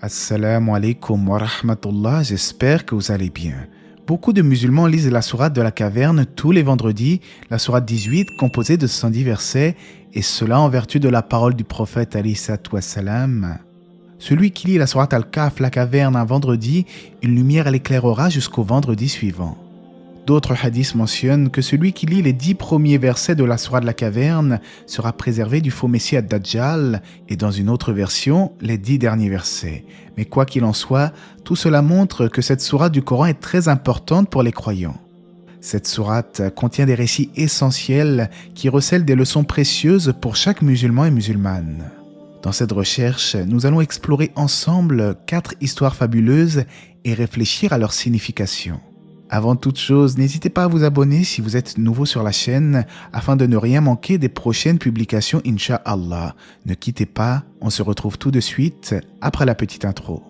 Assalamu alaikum wa rahmatullah, j'espère que vous allez bien. Beaucoup de musulmans lisent la sourate de la caverne tous les vendredis, la sourate 18 composée de 110 versets, et cela en vertu de la parole du prophète alayhi salatu wassalam. Celui qui lit la sourate Al-Kahf, la caverne, un vendredi, une lumière l'éclairera jusqu'au vendredi suivant. D'autres hadiths mentionnent que celui qui lit les 10 premiers versets de la sourate de la caverne sera préservé du faux messie ad-Dajjal, et dans une autre version, les 10 derniers versets. Mais quoi qu'il en soit, tout cela montre que cette sourate du Coran est très importante pour les croyants. Cette sourate contient des récits essentiels qui recèlent des leçons précieuses pour chaque musulman et musulmane. Dans cette recherche, nous allons explorer ensemble 4 histoires fabuleuses et réfléchir à leur signification. Avant toute chose, n'hésitez pas à vous abonner si vous êtes nouveau sur la chaîne afin de ne rien manquer des prochaines publications, Inch'Allah. Ne quittez pas, on se retrouve tout de suite après la petite intro.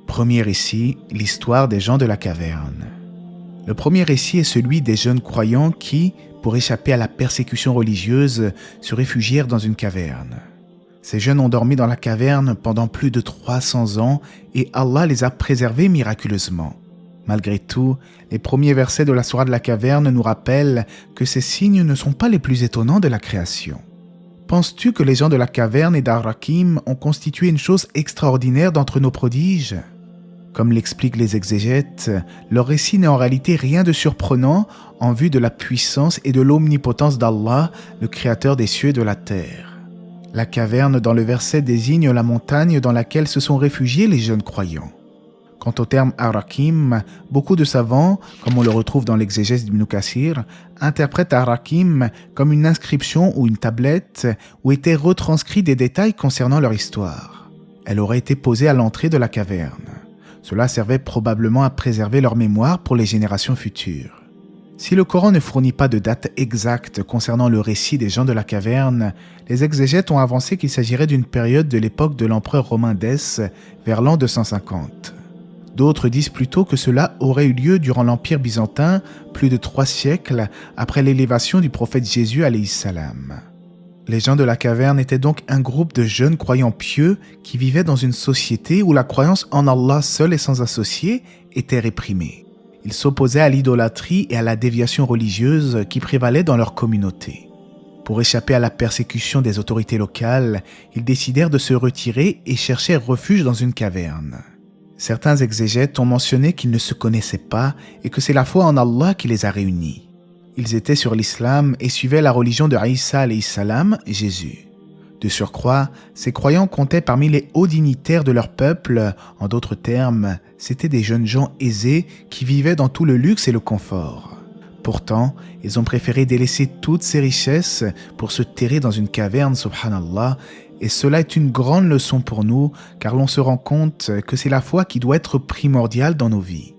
Premier récit, l'histoire des gens de la caverne. Le premier récit est celui des jeunes croyants qui, pour échapper à la persécution religieuse, se réfugièrent dans une caverne. Ces jeunes ont dormi dans la caverne pendant plus de 300 ans et Allah les a préservés miraculeusement. Malgré tout, les premiers versets de la sourate de la caverne nous rappellent que ces signes ne sont pas les plus étonnants de la création. Penses-tu que les gens de la caverne et d'Ar-Rakim ont constitué une chose extraordinaire d'entre nos prodiges ? Comme l'expliquent les exégètes, leur récit n'est en réalité rien de surprenant en vue de la puissance et de l'omnipotence d'Allah, le créateur des cieux et de la terre. La caverne dans le verset désigne la montagne dans laquelle se sont réfugiés les jeunes croyants. Quant au terme Ar-Rakim, beaucoup de savants, comme on le retrouve dans l'exégèse d'Ibn Kathir, interprètent Ar-Rakim comme une inscription ou une tablette où étaient retranscrits des détails concernant leur histoire. Elle aurait été posée à l'entrée de la caverne. Cela servait probablement à préserver leur mémoire pour les générations futures. Si le Coran ne fournit pas de date exacte concernant le récit des gens de la caverne, les exégètes ont avancé qu'il s'agirait d'une période de l'époque de l'empereur romain Dès, vers l'an 250. D'autres disent plutôt que cela aurait eu lieu durant l'Empire byzantin, plus de 3 siècles après l'élévation du prophète Jésus alayhi salam. Les gens de la caverne étaient donc un groupe de jeunes croyants pieux qui vivaient dans une société où la croyance en Allah seul et sans associé était réprimée. Ils s'opposaient à l'idolâtrie et à la déviation religieuse qui prévalait dans leur communauté. Pour échapper à la persécution des autorités locales, ils décidèrent de se retirer et cherchèrent refuge dans une caverne. Certains exégètes ont mentionné qu'ils ne se connaissaient pas et que c'est la foi en Allah qui les a réunis. Ils étaient sur l'islam et suivaient la religion de Isa alayhi salam, Jésus. De surcroît, ces croyants comptaient parmi les hauts dignitaires de leur peuple, en d'autres termes, c'étaient des jeunes gens aisés qui vivaient dans tout le luxe et le confort. Pourtant, ils ont préféré délaisser toutes ces richesses pour se terrer dans une caverne, subhanallah, et cela est une grande leçon pour nous, car l'on se rend compte que c'est la foi qui doit être primordiale dans nos vies.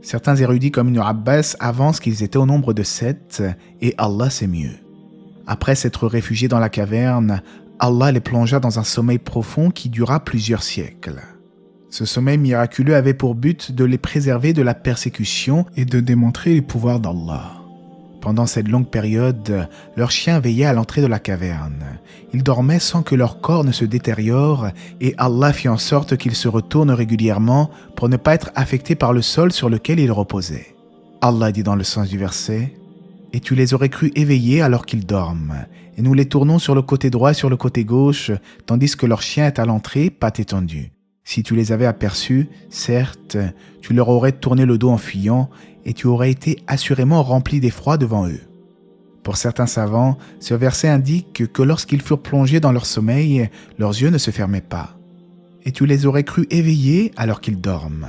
Certains érudits comme Ibn Abbas avancent qu'ils étaient au nombre de 7, et Allah sait mieux. Après s'être réfugiés dans la caverne, Allah les plongea dans un sommeil profond qui dura plusieurs siècles. Ce sommeil miraculeux avait pour but de les préserver de la persécution et de démontrer les pouvoirs d'Allah. Pendant cette longue période, leurs chiens veillaient à l'entrée de la caverne. Ils dormaient sans que leur corps ne se détériore et Allah fit en sorte qu'ils se retournent régulièrement pour ne pas être affectés par le sol sur lequel ils reposaient. Allah dit dans le sens du verset: « Et tu les aurais crus éveillés alors qu'ils dorment, et nous les tournons sur le côté droit et sur le côté gauche, tandis que leur chien est à l'entrée, pattes étendues. Si tu les avais aperçus, certes, tu leur aurais tourné le dos en fuyant, et tu aurais été assurément rempli d'effroi devant eux. » Pour certains savants, ce verset indique que lorsqu'ils furent plongés dans leur sommeil, leurs yeux ne se fermaient pas. « Et tu les aurais crus éveillés alors qu'ils dorment. »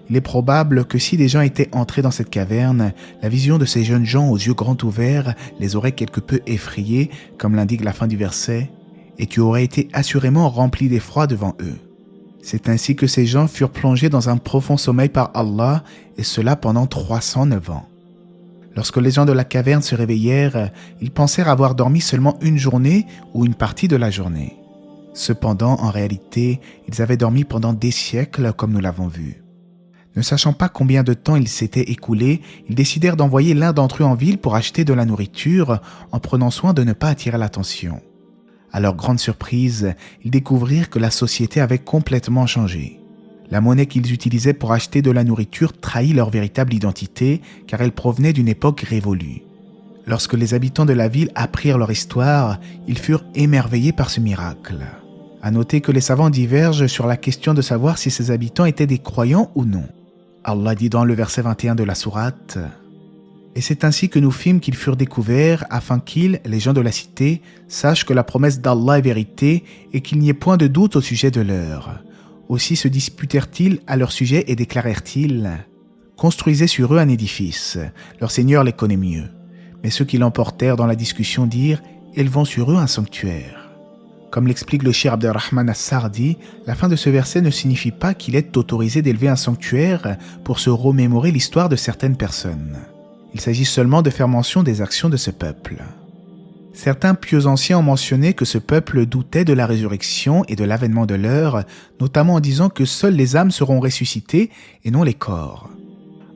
Il est probable que si des gens étaient entrés dans cette caverne, la vision de ces jeunes gens aux yeux grands ouverts les aurait quelque peu effrayés, comme l'indique la fin du verset, « Et tu aurais été assurément rempli d'effroi devant eux. » C'est ainsi que ces gens furent plongés dans un profond sommeil par Allah, et cela pendant 309 ans. Lorsque les gens de la caverne se réveillèrent, ils pensèrent avoir dormi seulement une journée ou une partie de la journée. Cependant, en réalité, ils avaient dormi pendant des siècles, comme nous l'avons vu. Ne sachant pas combien de temps il s'était écoulé, ils décidèrent d'envoyer l'un d'entre eux en ville pour acheter de la nourriture, en prenant soin de ne pas attirer l'attention. À leur grande surprise, ils découvrirent que la société avait complètement changé. La monnaie qu'ils utilisaient pour acheter de la nourriture trahit leur véritable identité, car elle provenait d'une époque révolue. Lorsque les habitants de la ville apprirent leur histoire, ils furent émerveillés par ce miracle. À noter que les savants divergent sur la question de savoir si ces habitants étaient des croyants ou non. Allah dit dans le verset 21 de la sourate « Et c'est ainsi que nous fîmes qu'ils furent découverts, afin qu'ils, les gens de la cité, sachent que la promesse d'Allah est vérité et qu'il n'y ait point de doute au sujet de leur. Aussi se disputèrent-ils à leur sujet et déclarèrent-ils « Construisez sur eux un édifice, leur Seigneur les connaît mieux. » Mais ceux qui l'emportèrent dans la discussion dirent « Élevons sur eux un sanctuaire. » Comme l'explique le Cheikh Abderrahman As-Sardi, la fin de ce verset ne signifie pas qu'il est autorisé d'élever un sanctuaire pour se remémorer l'histoire de certaines personnes. Il s'agit seulement de faire mention des actions de ce peuple. Certains pieux anciens ont mentionné que ce peuple doutait de la résurrection et de l'avènement de l'heure, notamment en disant que seules les âmes seront ressuscitées et non les corps.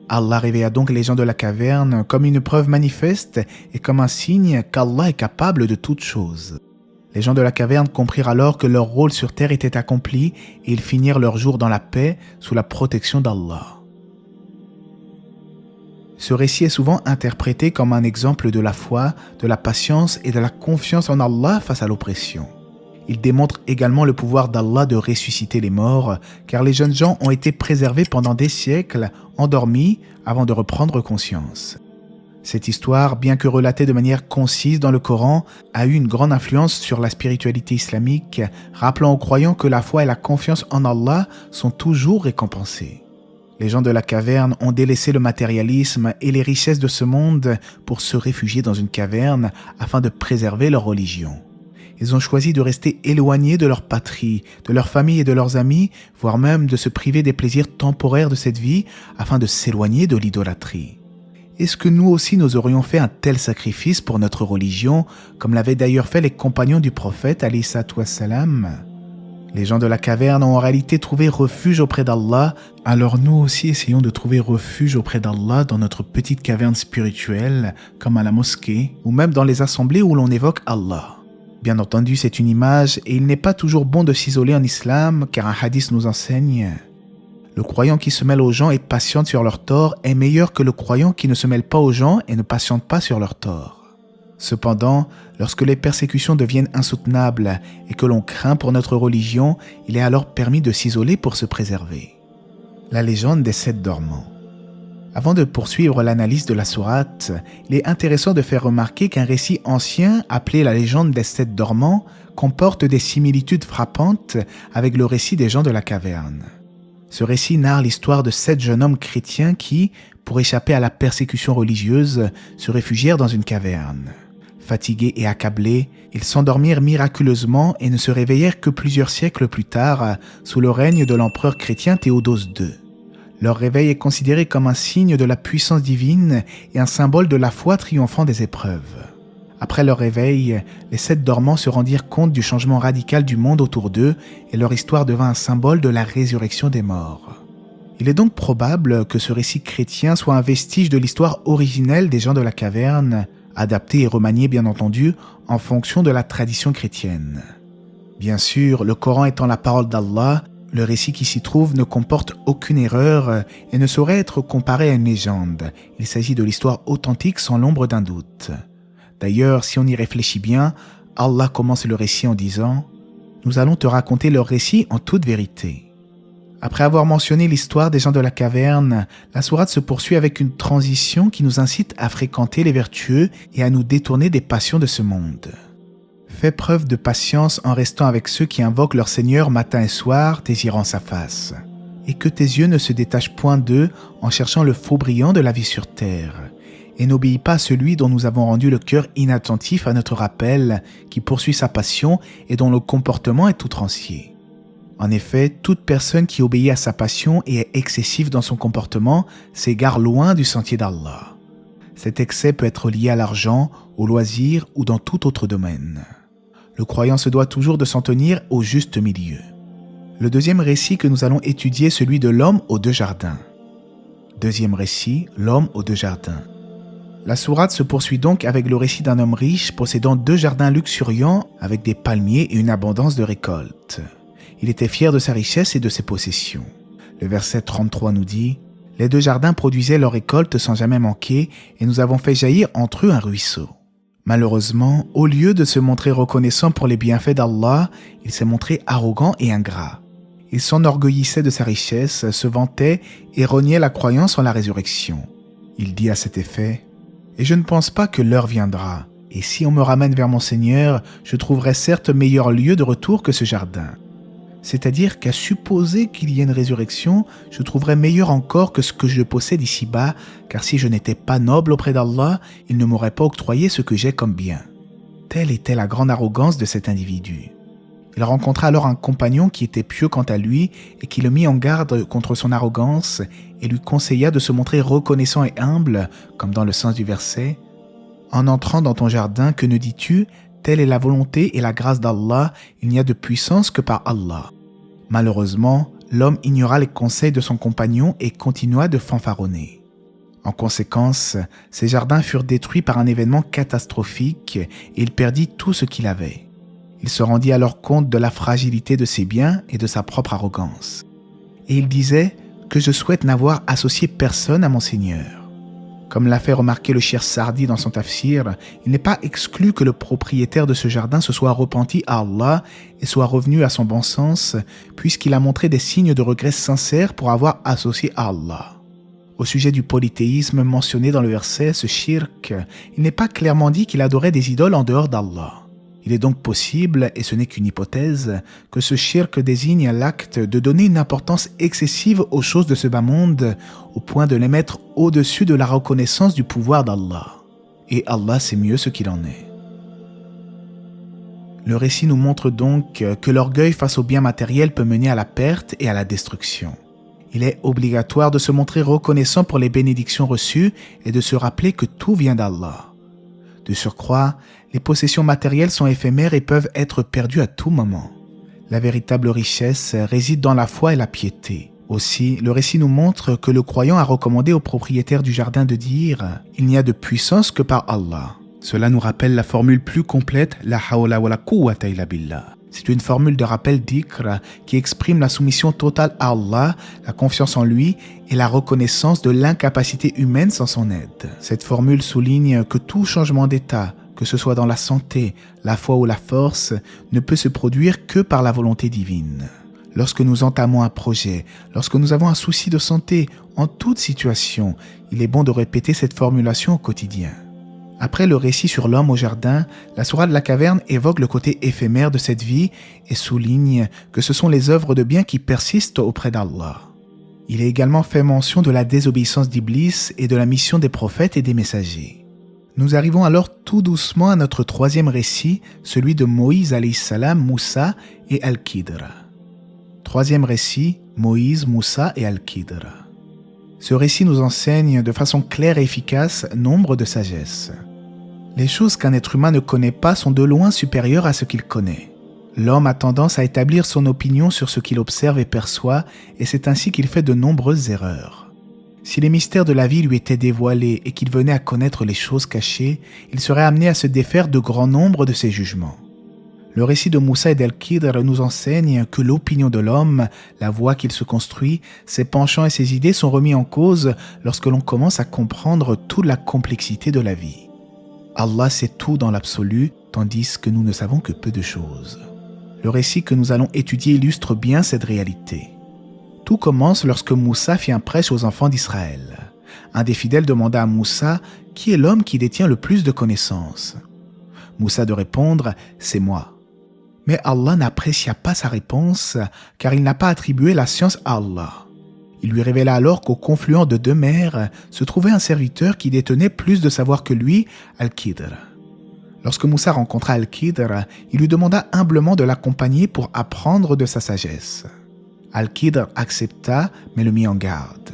Allah réveilla donc les gens de la caverne comme une preuve manifeste et comme un signe qu'Allah est capable de toutes choses. Les gens de la caverne comprirent alors que leur rôle sur terre était accompli et ils finirent leur jour dans la paix sous la protection d'Allah. Ce récit est souvent interprété comme un exemple de la foi, de la patience et de la confiance en Allah face à l'oppression. Il démontre également le pouvoir d'Allah de ressusciter les morts, car les jeunes gens ont été préservés pendant des siècles, endormis avant de reprendre conscience. Cette histoire, bien que relatée de manière concise dans le Coran, a eu une grande influence sur la spiritualité islamique, rappelant aux croyants que la foi et la confiance en Allah sont toujours récompensées. Les gens de la caverne ont délaissé le matérialisme et les richesses de ce monde pour se réfugier dans une caverne afin de préserver leur religion. Ils ont choisi de rester éloignés de leur patrie, de leur famille et de leurs amis, voire même de se priver des plaisirs temporaires de cette vie afin de s'éloigner de l'idolâtrie. Est-ce que nous aussi nous aurions fait un tel sacrifice pour notre religion, comme l'avaient d'ailleurs fait les compagnons du prophète, alayhi salatu wassalam ? Les gens de la caverne ont en réalité trouvé refuge auprès d'Allah, alors nous aussi essayons de trouver refuge auprès d'Allah dans notre petite caverne spirituelle, comme à la mosquée, ou même dans les assemblées où l'on évoque Allah. Bien entendu, c'est une image et il n'est pas toujours bon de s'isoler en islam, car un hadith nous enseigne « Le croyant qui se mêle aux gens et patiente sur leurs torts est meilleur que le croyant qui ne se mêle pas aux gens et ne patiente pas sur leurs torts. » Cependant, lorsque les persécutions deviennent insoutenables et que l'on craint pour notre religion, il est alors permis de s'isoler pour se préserver. La légende des 7 dormants. Avant de poursuivre l'analyse de la sourate, il est intéressant de faire remarquer qu'un récit ancien, appelé la légende des 7 dormants, comporte des similitudes frappantes avec le récit des gens de la caverne. Ce récit narre l'histoire de 7 jeunes hommes chrétiens qui, pour échapper à la persécution religieuse, se réfugièrent dans une caverne. Fatigués et accablés, ils s'endormirent miraculeusement et ne se réveillèrent que plusieurs siècles plus tard, sous le règne de l'empereur chrétien Théodose II. Leur réveil est considéré comme un signe de la puissance divine et un symbole de la foi triomphant des épreuves. Après leur réveil, les 7 dormants se rendirent compte du changement radical du monde autour d'eux et leur histoire devint un symbole de la résurrection des morts. Il est donc probable que ce récit chrétien soit un vestige de l'histoire originelle des gens de la caverne, adapté et remanié bien entendu en fonction de la tradition chrétienne. Bien sûr, le Coran étant la parole d'Allah, le récit qui s'y trouve ne comporte aucune erreur et ne saurait être comparé à une légende. Il s'agit de l'histoire authentique sans l'ombre d'un doute. D'ailleurs, si on y réfléchit bien, Allah commence le récit en disant « Nous allons te raconter leur récit en toute vérité ». Après avoir mentionné l'histoire des gens de la caverne, la sourate se poursuit avec une transition qui nous incite à fréquenter les vertueux et à nous détourner des passions de ce monde. Fais preuve de patience en restant avec ceux qui invoquent leur Seigneur matin et soir, désirant sa face, et que tes yeux ne se détachent point d'eux en cherchant le faux brillant de la vie sur terre. Et n'obéis pas à celui dont nous avons rendu le cœur inattentif à notre rappel, qui poursuit sa passion et dont le comportement est outrancier. En effet, toute personne qui obéit à sa passion et est excessive dans son comportement s'égare loin du sentier d'Allah. Cet excès peut être lié à l'argent, au loisir ou dans tout autre domaine. Le croyant se doit toujours de s'en tenir au juste milieu. Le deuxième récit que nous allons étudier est celui de l'homme aux 2 jardins. Deuxième récit, l'homme aux deux jardins. La sourate se poursuit donc avec le récit d'un homme riche possédant 2 jardins luxuriants avec des palmiers et une abondance de récoltes. Il était fier de sa richesse et de ses possessions. Le verset 33 nous dit « Les 2 jardins produisaient leurs récoltes sans jamais manquer et nous avons fait jaillir entre eux un ruisseau. » Malheureusement, au lieu de se montrer reconnaissant pour les bienfaits d'Allah, il s'est montré arrogant et ingrat. Il s'enorgueillissait de sa richesse, se vantait et reniait la croyance en la résurrection. Il dit à cet effet « Et je ne pense pas que l'heure viendra, et si on me ramène vers mon Seigneur, je trouverai certes meilleur lieu de retour que ce jardin. » C'est-à-dire qu'à supposer qu'il y ait une résurrection, je trouverai meilleur encore que ce que je possède ici-bas, car si je n'étais pas noble auprès d'Allah, il ne m'aurait pas octroyé ce que j'ai comme bien. Telle était la grande arrogance de cet individu. Il rencontra alors un compagnon qui était pieux quant à lui et qui le mit en garde contre son arrogance et lui conseilla de se montrer reconnaissant et humble, comme dans le sens du verset « En entrant dans ton jardin, que ne dis-tu ? Telle est la volonté et la grâce d'Allah, il n'y a de puissance que par Allah. » Malheureusement, l'homme ignora les conseils de son compagnon et continua de fanfaronner. En conséquence, ses jardins furent détruits par un événement catastrophique et il perdit tout ce qu'il avait. Il se rendit alors compte de la fragilité de ses biens et de sa propre arrogance. Et il disait que je souhaite n'avoir associé personne à mon Seigneur. Comme l'a fait remarquer le Cheikh Sardi dans son tafsir, il n'est pas exclu que le propriétaire de ce jardin se soit repenti à Allah et soit revenu à son bon sens, puisqu'il a montré des signes de regret sincères pour avoir associé à Allah. Au sujet du polythéisme mentionné dans le verset, ce shirk, il n'est pas clairement dit qu'il adorait des idoles en dehors d'Allah. Il est donc possible, et ce n'est qu'une hypothèse, que ce shirk désigne l'acte de donner une importance excessive aux choses de ce bas monde, au point de les mettre au-dessus de la reconnaissance du pouvoir d'Allah. Et Allah sait mieux ce qu'il en est. Le récit nous montre donc que l'orgueil face aux biens matériels peut mener à la perte et à la destruction. Il est obligatoire de se montrer reconnaissant pour les bénédictions reçues et de se rappeler que tout vient d'Allah. De surcroît, les possessions matérielles sont éphémères et peuvent être perdues à tout moment. La véritable richesse réside dans la foi et la piété. Aussi, le récit nous montre que le croyant a recommandé au propriétaire du jardin de dire « Il n'y a de puissance que par Allah ». Cela nous rappelle la formule plus complète « La hawla wa la quwwata illa billah ». C'est une formule de rappel d'Ikr qui exprime la soumission totale à Allah, la confiance en lui et la reconnaissance de l'incapacité humaine sans son aide. Cette formule souligne que tout changement d'état, que ce soit dans la santé, la foi ou la force, ne peut se produire que par la volonté divine. Lorsque nous entamons un projet, lorsque nous avons un souci de santé, en toute situation, il est bon de répéter cette formulation au quotidien. Après le récit sur l'homme au jardin, la sourate de la caverne évoque le côté éphémère de cette vie et souligne que ce sont les œuvres de bien qui persistent auprès d'Allah. Il est également fait mention de la désobéissance d'Iblis et de la mission des prophètes et des messagers. Nous arrivons alors tout doucement à notre 3e récit, celui de Moïse alayhi salam, Moussa et Al-Khidr. 3e récit, Moïse, Moussa et Al-Khidr. Ce récit nous enseigne de façon claire et efficace nombre de sagesse. Les choses qu'un être humain ne connaît pas sont de loin supérieures à ce qu'il connaît. L'homme a tendance à établir son opinion sur ce qu'il observe et perçoit, et c'est ainsi qu'il fait de nombreuses erreurs. Si les mystères de la vie lui étaient dévoilés et qu'il venait à connaître les choses cachées, il serait amené à se défaire de grand nombre de ses jugements. Le récit de Moussa et d'Al-Khidr nous enseigne que l'opinion de l'homme, la voie qu'il se construit, ses penchants et ses idées sont remis en cause lorsque l'on commence à comprendre toute la complexité de la vie. Allah sait tout dans l'absolu, tandis que nous ne savons que peu de choses. Le récit que nous allons étudier illustre bien cette réalité. Tout commence lorsque Moussa fit un prêche aux enfants d'Israël. Un des fidèles demanda à Moussa « Qui est l'homme qui détient le plus de connaissances ?» Moussa de répondre « C'est moi ». Mais Allah n'apprécia pas sa réponse car il n'a pas attribué la science à Allah. Il lui révéla alors qu'au confluent de 2 mers se trouvait un serviteur qui détenait plus de savoir que lui, Al-Khidr. Lorsque Moussa rencontra Al-Khidr, il lui demanda humblement de l'accompagner pour apprendre de sa sagesse. Al-Khidr accepta, mais le mit en garde.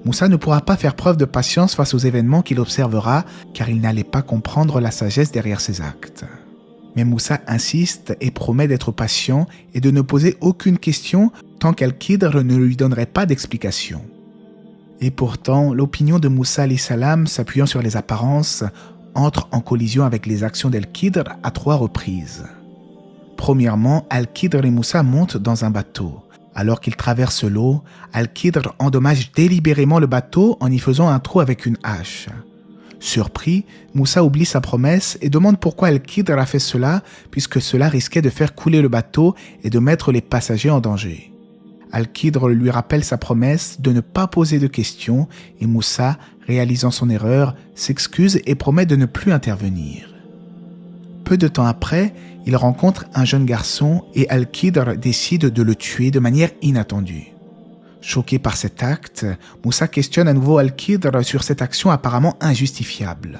Moussa ne pourra pas faire preuve de patience face aux événements qu'il observera, car il n'allait pas comprendre la sagesse derrière ses actes. Mais Moussa insiste et promet d'être patient et de ne poser aucune question tant qu'Al-Khidr ne lui donnerait pas d'explication. Et pourtant, l'opinion de Moussa alayhi salam, s'appuyant sur les apparences, entre en collision avec les actions d'Al-Khidr à 3 reprises. Premièrement, Al-Khidr et Moussa montent dans un bateau. Alors qu'ils traversent l'eau, Al-Khidr endommage délibérément le bateau en y faisant un trou avec une hache. Surpris, Moussa oublie sa promesse et demande pourquoi Al-Khidr a fait cela, puisque cela risquait de faire couler le bateau et de mettre les passagers en danger. Al-Khidr lui rappelle sa promesse de ne pas poser de questions et Moussa, réalisant son erreur, s'excuse et promet de ne plus intervenir. Peu de temps après, il rencontre un jeune garçon et Al-Khidr décide de le tuer de manière inattendue. Choqué par cet acte, Moussa questionne à nouveau Al-Khidr sur cette action apparemment injustifiable.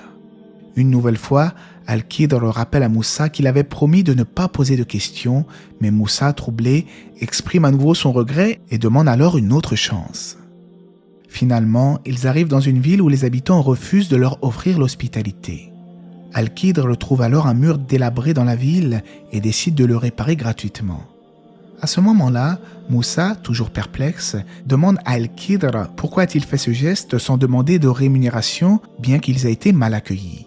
Une nouvelle fois, Al-Khidr rappelle à Moussa qu'il avait promis de ne pas poser de questions, mais Moussa, troublé, exprime à nouveau son regret et demande alors une autre chance. Finalement, ils arrivent dans une ville où les habitants refusent de leur offrir l'hospitalité. Al-Khidr trouve alors un mur délabré dans la ville et décide de le réparer gratuitement. À ce moment-là, Moussa, toujours perplexe, demande à Al-Khidr pourquoi a-t-il fait ce geste sans demander de rémunération, bien qu'ils aient été mal accueillis.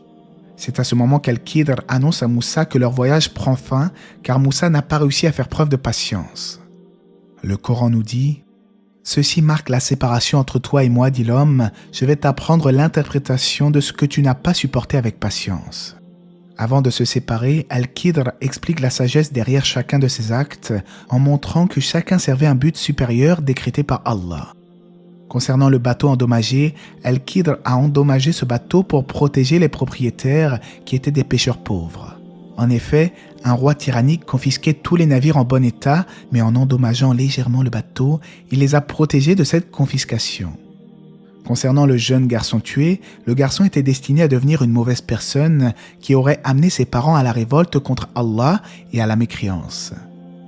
C'est à ce moment qu'Al-Khidr annonce à Moussa que leur voyage prend fin, car Moussa n'a pas réussi à faire preuve de patience. Le Coran nous dit « Ceci marque la séparation entre toi et moi, dit l'homme, je vais t'apprendre l'interprétation de ce que tu n'as pas supporté avec patience. » Avant de se séparer, Al-Khidr explique la sagesse derrière chacun de ses actes en montrant que chacun servait un but supérieur décrété par Allah. Concernant le bateau endommagé, Al-Khidr a endommagé ce bateau pour protéger les propriétaires qui étaient des pêcheurs pauvres. En effet, un roi tyrannique confisquait tous les navires en bon état, mais en endommageant légèrement le bateau, il les a protégés de cette confiscation. Concernant le jeune garçon tué, le garçon était destiné à devenir une mauvaise personne qui aurait amené ses parents à la révolte contre Allah et à la mécréance.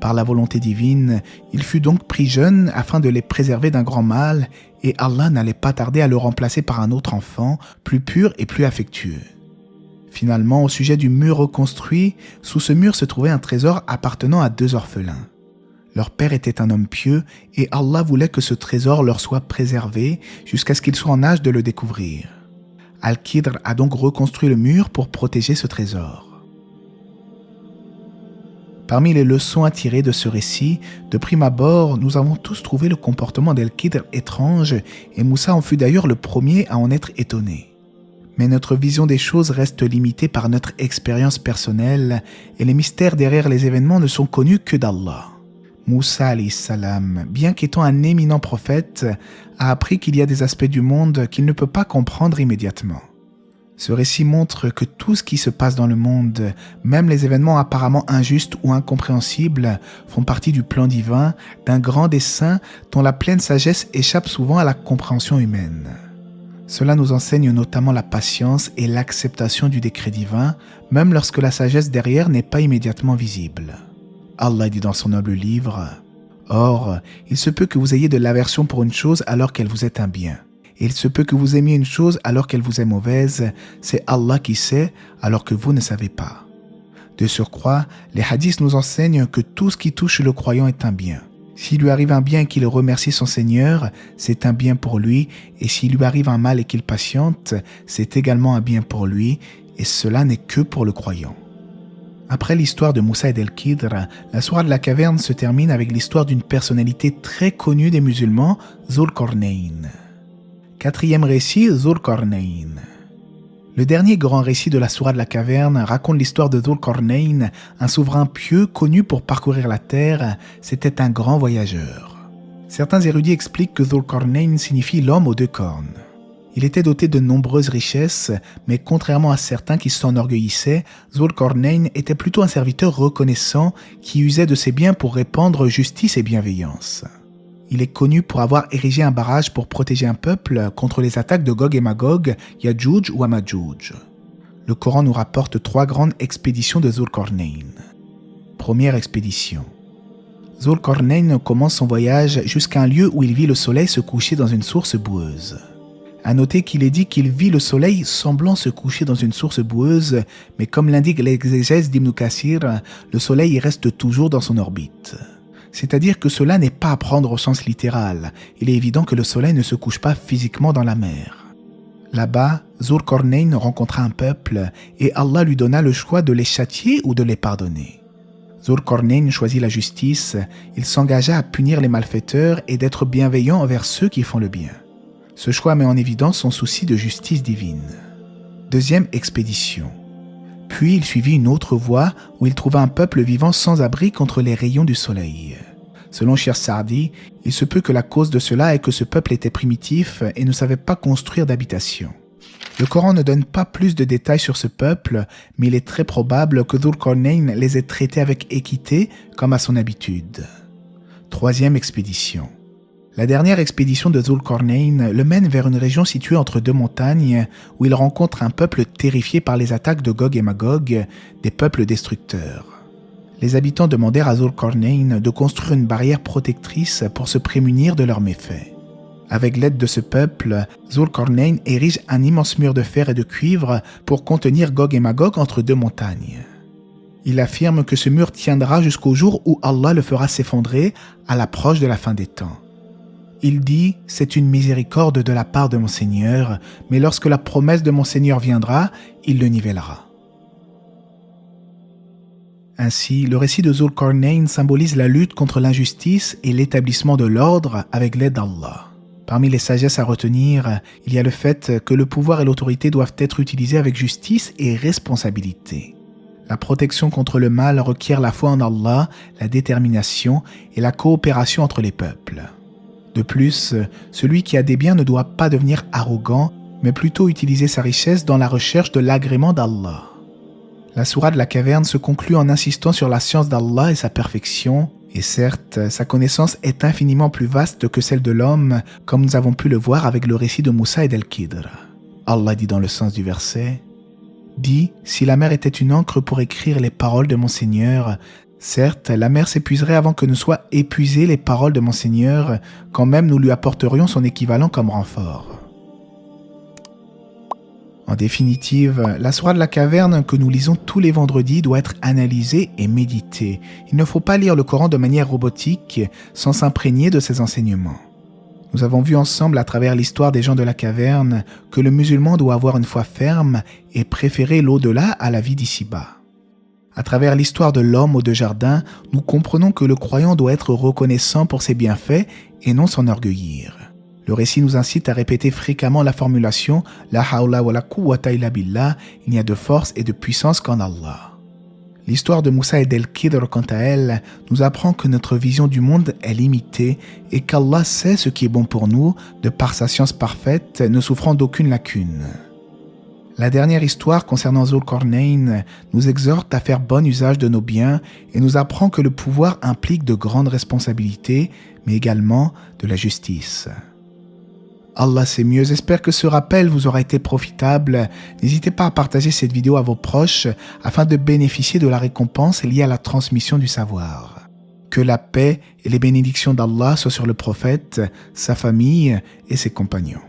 Par la volonté divine, il fut donc pris jeune afin de les préserver d'un grand mal et Allah n'allait pas tarder à le remplacer par un autre enfant, plus pur et plus affectueux. Finalement, au sujet du mur reconstruit, sous ce mur se trouvait un trésor appartenant à 2 orphelins. Leur père était un homme pieux et Allah voulait que ce trésor leur soit préservé jusqu'à ce qu'ils soient en âge de le découvrir. Al-Khidr a donc reconstruit le mur pour protéger ce trésor. Parmi les leçons à tirer de ce récit, de prime abord, nous avons tous trouvé le comportement d'Al-Khidr étrange et Moussa en fut d'ailleurs le premier à en être étonné. Mais notre vision des choses reste limitée par notre expérience personnelle et les mystères derrière les événements ne sont connus que d'Allah. Moussa alayhi salam, bien qu'étant un éminent prophète, a appris qu'il y a des aspects du monde qu'il ne peut pas comprendre immédiatement. Ce récit montre que tout ce qui se passe dans le monde, même les événements apparemment injustes ou incompréhensibles, font partie du plan divin, d'un grand dessein dont la pleine sagesse échappe souvent à la compréhension humaine. Cela nous enseigne notamment la patience et l'acceptation du décret divin, même lorsque la sagesse derrière n'est pas immédiatement visible. Allah dit dans son noble livre « Or, il se peut que vous ayez de l'aversion pour une chose alors qu'elle vous est un bien. Et il se peut que vous aimiez une chose alors qu'elle vous est mauvaise, c'est Allah qui sait alors que vous ne savez pas. » De surcroît, les hadiths nous enseignent que tout ce qui touche le croyant est un bien. S'il lui arrive un bien et qu'il remercie son Seigneur, c'est un bien pour lui, et s'il lui arrive un mal et qu'il patiente, c'est également un bien pour lui, et cela n'est que pour le croyant. Après l'histoire de Moussa et d'Al-Khidr, la sourate de la caverne se termine avec l'histoire d'une personnalité très connue des musulmans, Zul Qarnayn. 4e récit, Zul Qarnayn. Le dernier grand récit de la sourate de la caverne raconte l'histoire de Zul Qarnayn, un souverain pieux connu pour parcourir la terre. C'était un grand voyageur. Certains érudits expliquent que Zul Qarnayn signifie l'homme aux 2 cornes. Il était doté de nombreuses richesses, mais contrairement à certains qui s'enorgueillissaient, Zul Qarnayn était plutôt un serviteur reconnaissant qui usait de ses biens pour répandre justice et bienveillance. Il est connu pour avoir érigé un barrage pour protéger un peuple contre les attaques de Gog et Magog, Yadjouj ou Amadjouj. Le Coran nous rapporte 3 grandes expéditions de Zul Qarnayn. Première expédition. Zul Qarnayn commence son voyage jusqu'à un lieu où il vit le soleil se coucher dans une source boueuse. À noter qu'il est dit qu'il vit le soleil semblant se coucher dans une source boueuse, mais comme l'indique l'exégèse d'Ibn Kathir, le soleil y reste toujours dans son orbite. C'est-à-dire que cela n'est pas à prendre au sens littéral. Il est évident que le soleil ne se couche pas physiquement dans la mer. Là-bas, Zulqarnayn rencontra un peuple et Allah lui donna le choix de les châtier ou de les pardonner. Zulqarnayn choisit la justice, il s'engagea à punir les malfaiteurs et d'être bienveillant envers ceux qui font le bien. Ce choix met en évidence son souci de justice divine. Deuxième expédition. Puis il suivit une autre voie où il trouva un peuple vivant sans abri contre les rayons du soleil. Selon Cheikh Saadi, il se peut que la cause de cela est que ce peuple était primitif et ne savait pas construire d'habitation. Le Coran ne donne pas plus de détails sur ce peuple, mais il est très probable que Zulqarnayn les ait traités avec équité comme à son habitude. Troisième expédition. La dernière expédition de Zulqarnayn le mène vers une région située entre deux montagnes où il rencontre un peuple terrifié par les attaques de Gog et Magog, des peuples destructeurs. Les habitants demandèrent à Zulqarnayn de construire une barrière protectrice pour se prémunir de leurs méfaits. Avec l'aide de ce peuple, Zulqarnayn érige un immense mur de fer et de cuivre pour contenir Gog et Magog entre deux montagnes. Il affirme que ce mur tiendra jusqu'au jour où Allah le fera s'effondrer à l'approche de la fin des temps. Il dit « C'est une miséricorde de la part de mon Seigneur, mais lorsque la promesse de mon Seigneur viendra, il le nivellera. » Ainsi, le récit de Zulqarnayn symbolise la lutte contre l'injustice et l'établissement de l'ordre avec l'aide d'Allah. Parmi les sagesses à retenir, il y a le fait que le pouvoir et l'autorité doivent être utilisés avec justice et responsabilité. La protection contre le mal requiert la foi en Allah, la détermination et la coopération entre les peuples. De plus, celui qui a des biens ne doit pas devenir arrogant, mais plutôt utiliser sa richesse dans la recherche de l'agrément d'Allah. La sourate de la caverne se conclut en insistant sur la science d'Allah et sa perfection, et certes, sa connaissance est infiniment plus vaste que celle de l'homme, comme nous avons pu le voir avec le récit de Moussa et d'Al-Khidr. Allah dit dans le sens du verset « Dis, si la mer était une encre pour écrire les paroles de mon Seigneur, certes, la mer s'épuiserait avant que ne soient épuisées les paroles de mon Seigneur, quand même nous lui apporterions son équivalent comme renfort. » En définitive, la sourate de la caverne que nous lisons tous les vendredis doit être analysée et méditée. Il ne faut pas lire le Coran de manière robotique sans s'imprégner de ses enseignements. Nous avons vu ensemble à travers l'histoire des gens de la caverne que le musulman doit avoir une foi ferme et préférer l'au-delà à la vie d'ici-bas. À travers l'histoire de l'homme aux deux jardins, nous comprenons que le croyant doit être reconnaissant pour ses bienfaits et non s'enorgueillir. Le récit nous incite à répéter fréquemment la formulation « La hawla wa la quwwata illa billah » « Il n'y a de force et de puissance qu'en Allah ». L'histoire de Moussa et d'Al-Khidr, quant à elle, nous apprend que notre vision du monde est limitée et qu'Allah sait ce qui est bon pour nous, de par sa science parfaite, ne souffrant d'aucune lacune. La dernière histoire concernant Zulqarnayn nous exhorte à faire bon usage de nos biens et nous apprend que le pouvoir implique de grandes responsabilités, mais également de la justice. Allah sait mieux, j'espère que ce rappel vous aura été profitable. N'hésitez pas à partager cette vidéo à vos proches afin de bénéficier de la récompense liée à la transmission du savoir. Que la paix et les bénédictions d'Allah soient sur le prophète, sa famille et ses compagnons.